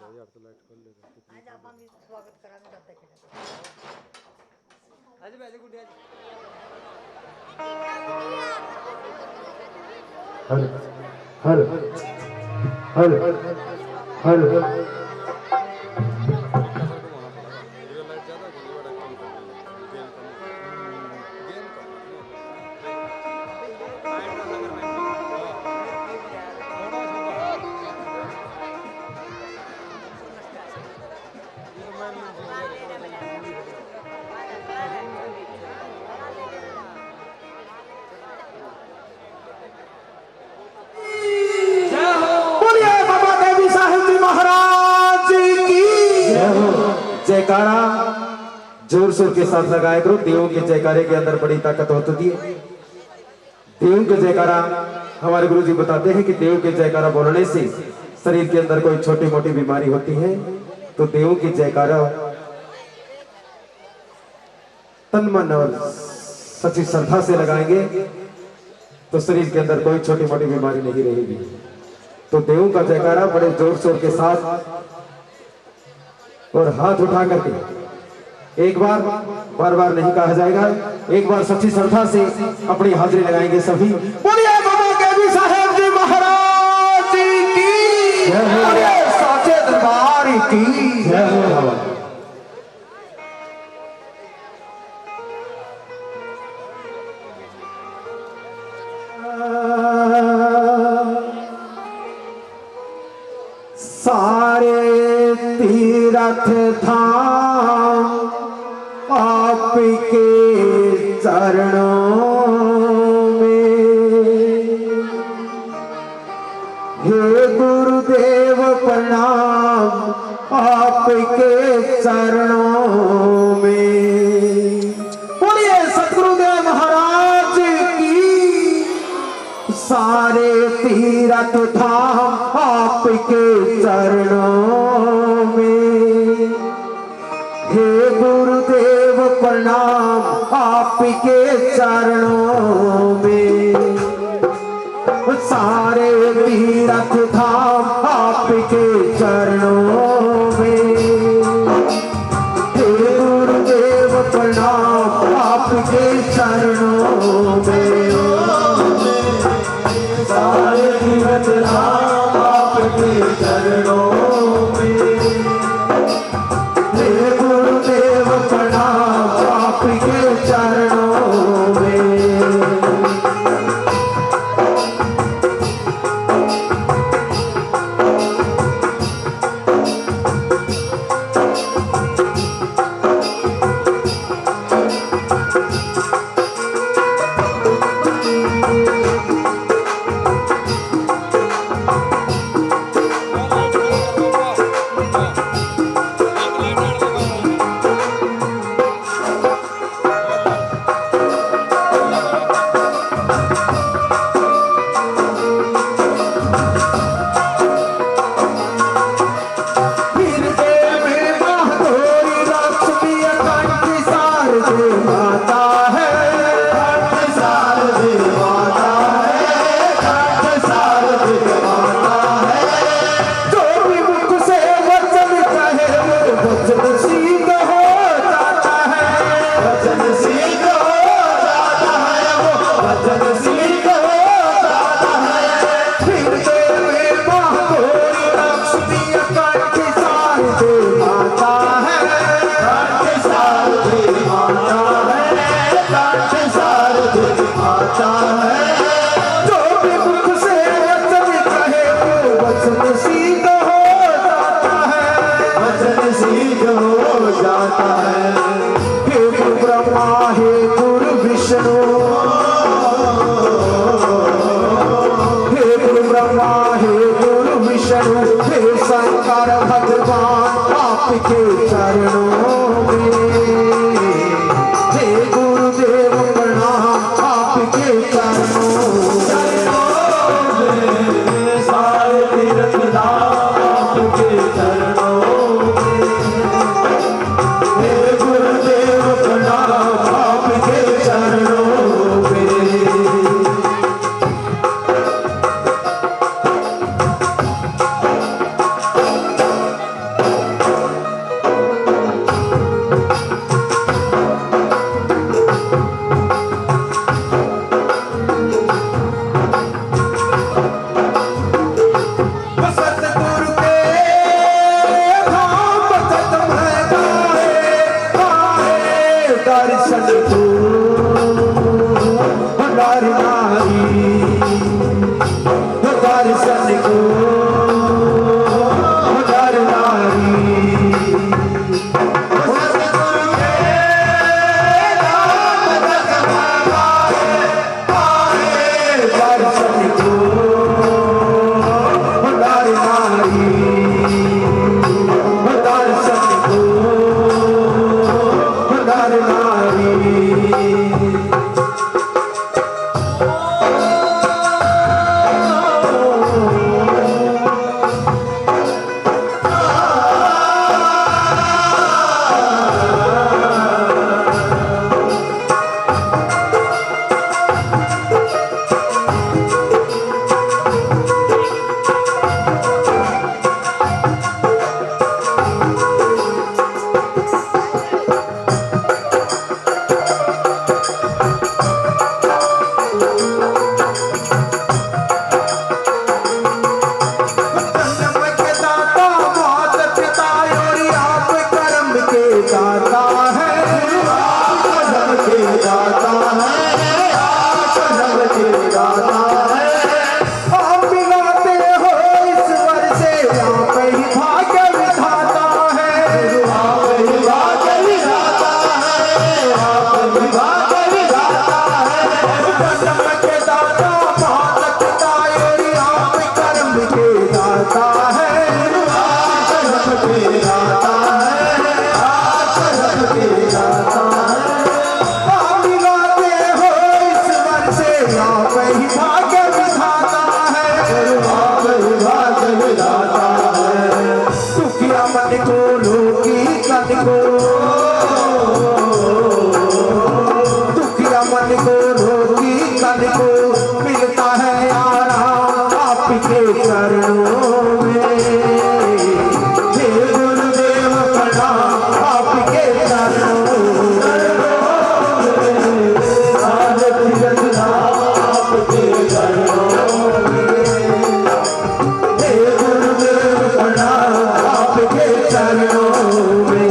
आज आपण स्वागत करायला जाते आज बैठे गुड़िया जी हर हर हर हर कसर को होना पड़ेगा ये लाइट ज़्यादा हो गई बड़ा कम कर देंगे गेन कम गेन कम लाइट का नगर में थोड़ा सा ये तो मैं जयकारा जोर शोर के साथ लगाया करो। देवों के जयकारे के अंदर बड़ी ताकत होती है। देवों के जयकारा हमारे गुरु जी बताते हैं कि देवों के जयकारा बोलने से शरीर के अंदर कोई छोटी मोटी बीमारी होती है तो देवों के जयकारा तन मन और सच्ची श्रद्धा से लगाएंगे तो शरीर के अंदर कोई छोटी मोटी बीमारी नहीं रहेगी। तो देवों का जयकारा बड़े जोर शोर के साथ और हाथ उठा करके एक बार बार बार नहीं कहा जाएगा, एक बार सच्ची श्रद्धा से अपनी हाजिरी लगाएंगे सभी। बोलिए बाबा केवी साहेब जी महाराज की, बोलिए साचे दरबार की जय। सारे तीरथ धाम आपके चरणों में, हे गुरुदेव प्रणाम आपके चरणों में। बोलिए सतगुरुदेव महाराज की। सारे तीरथ धाम आपके चरणों में, हे गुरुदेव प्रणाम आपके चरणों में। सारे तीरथ धाम आपके चरणों में, हे गुरुदेव प्रणाम आपके चरणों में। सारे तीरथ धाम आपके चरणों में, हे गुरुदेव प्रणाम आपके चरणों में। मन को रोगी तन को, दुखिया मन को रोगी तन को, मिलता है आराम आपके चरणों में। हे गुरुदेव प्रणाम आपके चरणों में, आपके चरणों में। हे गुरुदेव प्रणाम आपके चरणों में।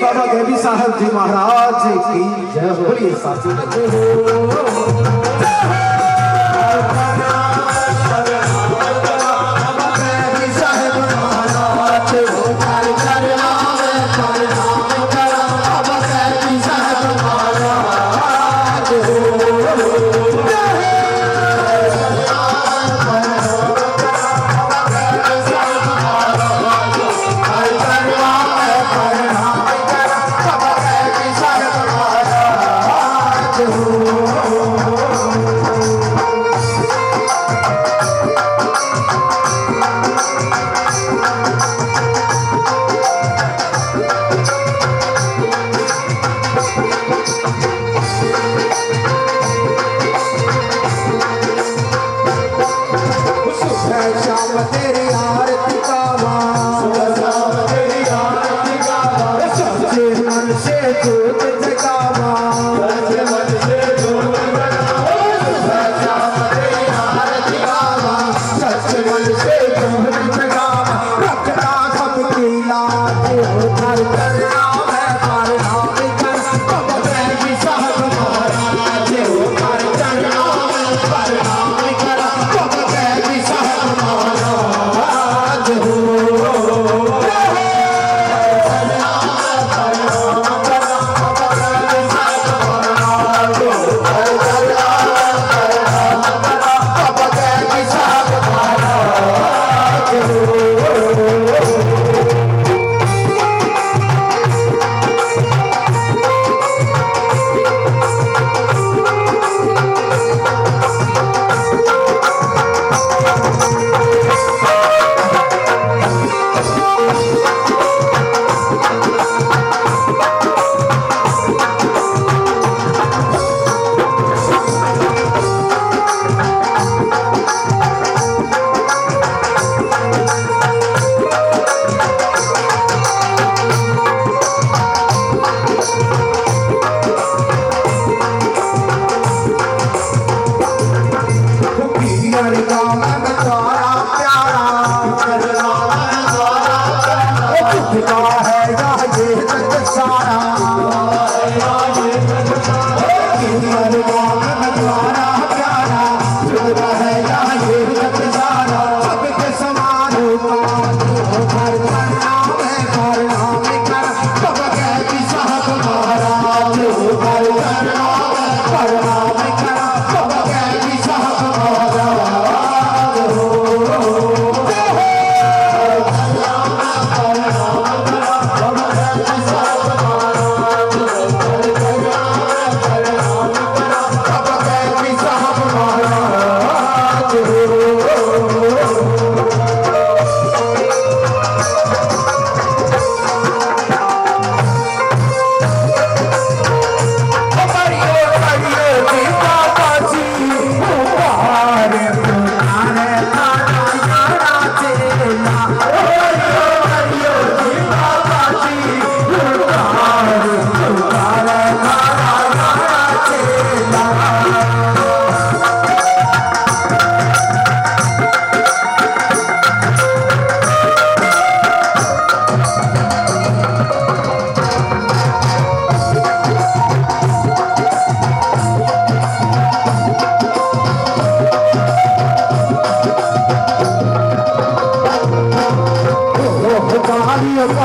बाबा गैबी साहब जी महाराज की जय हो। बोलिए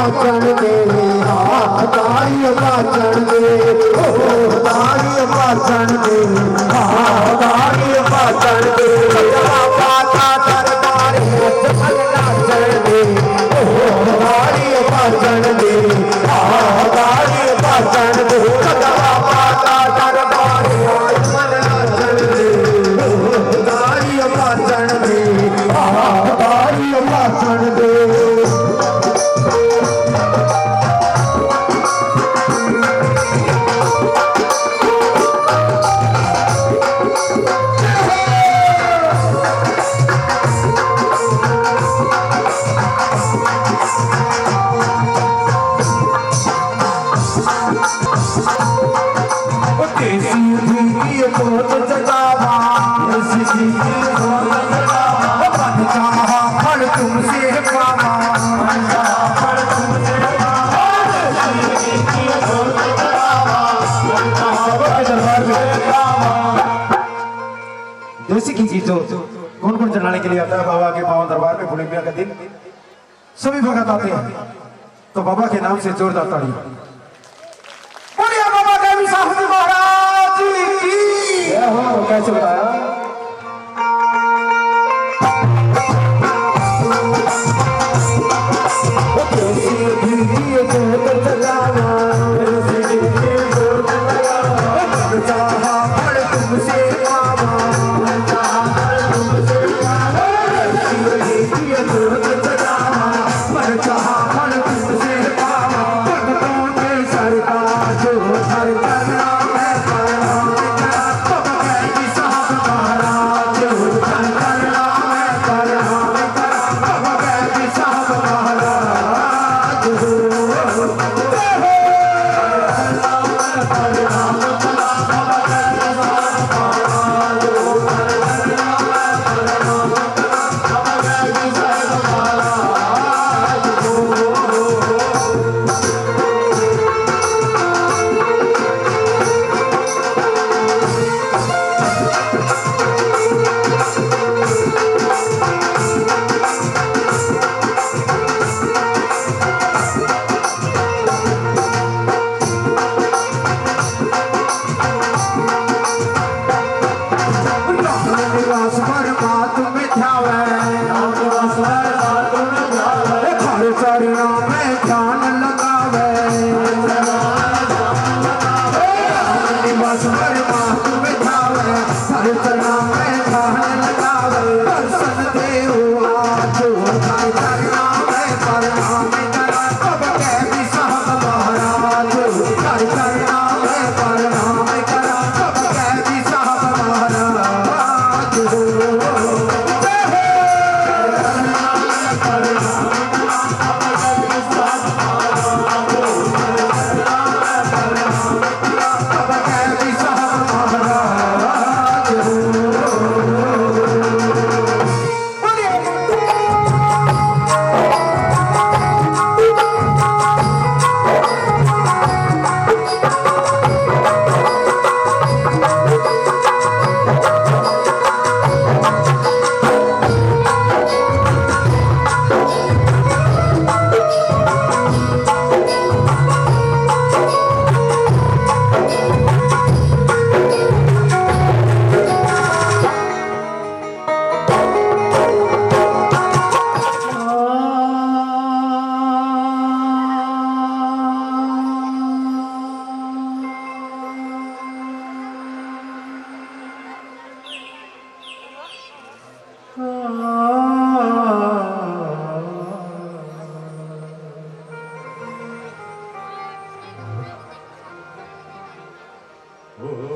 पाचन दे तारी पाचन दे तारी पाचन दे तारी पाचन दे पाता दरबार मन नाचन दे तारी पाचन दे तारी पाचन दे पाता दरबार मन नाचन दे तारी पाचन दे तारी पाचन दे देसी की चीज तो कौन कौन चलाने के लिए आता है बाबा के पावन दरबार में पूर्णिमा का दिन सभी भगत आते हैं तो बाबा के नाम से जोरदार ताड़ी बाबा का भी साहब महाराज की कैसे बताया Oh